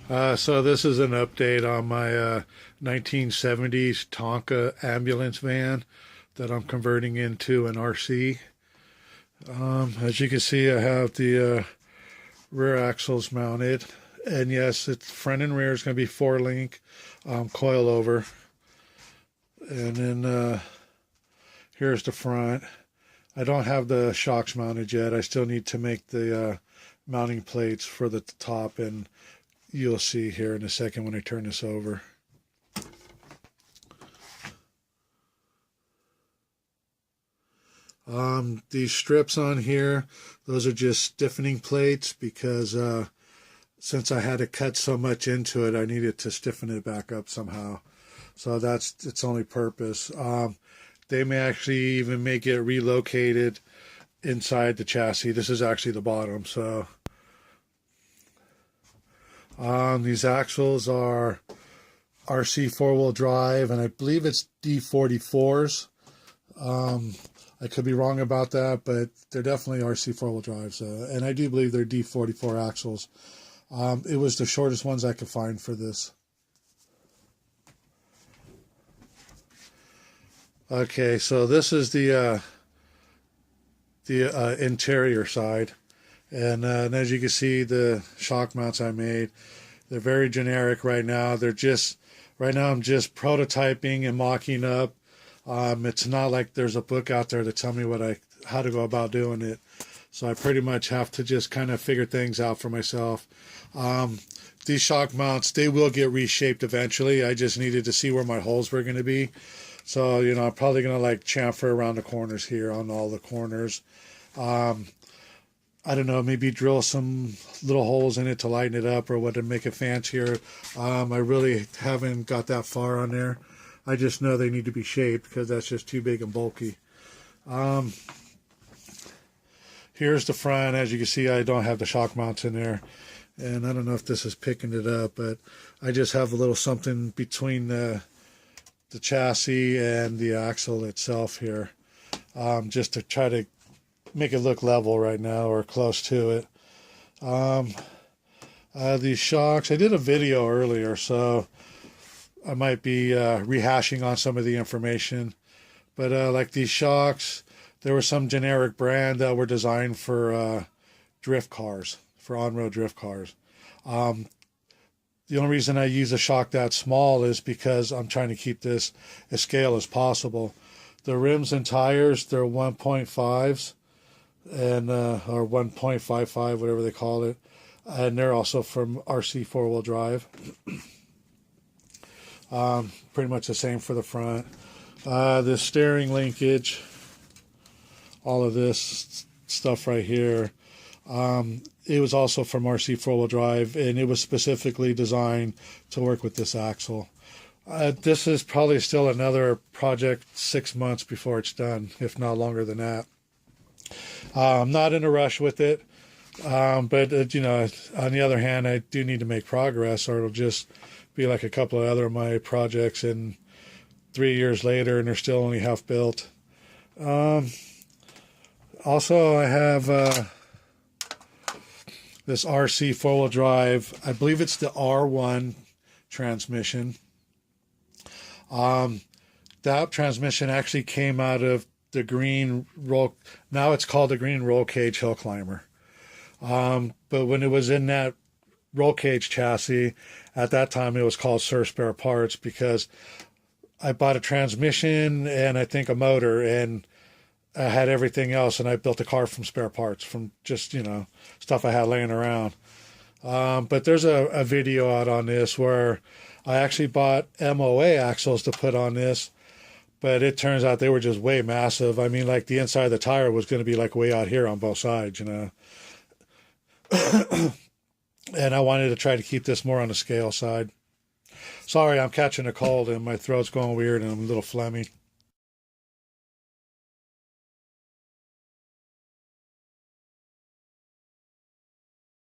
So this is an update on my 1970s Tonka ambulance van that I'm converting into an RC. As you can see, I have the rear axles mounted, and yes, it's front and rear is going to be 4-link coil over, and then here's the front. I don't have the shocks mounted yet. I still need to make the mounting plates for the top, and you'll see here in a second when I turn this over. These strips on here, those are just stiffening plates because since I had to cut so much into it, I needed to stiffen it back up somehow. So that's its only purpose. They may actually even make it relocated inside the chassis. This is actually the bottom. So these axles are Rc4wd drive, and I believe it's D44s. I could be wrong about that, but they're definitely Rc4wd drives. And I do believe they're D44 axles. It was the shortest ones I could find for this. Okay, so this is the interior side, and as you can see, the shock mounts I made, they're very generic right now. I'm just prototyping and mocking up. It's not like there's a book out there to tell me how to go about doing it, so I pretty much have to just kind of figure things out for myself. These shock mounts, they will get reshaped eventually. I just needed to see where my holes were going to be. So, I'm probably going to chamfer around the corners here on all the corners. I don't know, maybe drill some little holes in it to lighten it up or what to make it fancier. I really haven't got that far on there. I just know they need to be shaped because that's just too big and bulky. Here's the front. As you can see, I don't have the shock mounts in there. And I don't know if this is picking it up, but I just have a little something between the chassis and the axle itself here, just to try to make it look level right now or close to it. These shocks, I did a video earlier, so I might be rehashing on some of the information, but like these shocks, there was some generic brand that were designed for drift cars, for on-road drift cars. The only reason I use a shock that small is because I'm trying to keep this as scale as possible. The rims and tires, they're 1.5s and or 1.55, whatever they call it, and they're also from Rc4wd drive. Pretty much the same for the front. The steering linkage, all of this stuff right here. It was also from Rc4wd drive, and it was specifically designed to work with this axle. This is probably still another project 6 months before it's done, if not longer than that. I'm not in a rush with it, but on the other hand, I do need to make progress, or it'll just be like a couple of other of my projects and 3 years later and they're still only half built. Also, I have this Rc4wd drive. I believe it's the R1 transmission. That transmission actually came out of the green roll. Now it's called the green roll cage hill climber. But when it was in that roll cage chassis, at that time it was called Sir Spare Parts, because I bought a transmission and I think a motor, and I had everything else, and I built a car from spare parts, from just, stuff I had laying around. But there's a video out on this where I actually bought MOA axles to put on this, but it turns out they were just way massive. I mean, the inside of the tire was going to be way out here on both sides, And I wanted to try to keep this more on the scale side. Sorry, I'm catching a cold and my throat's going weird and I'm a little phlegmy.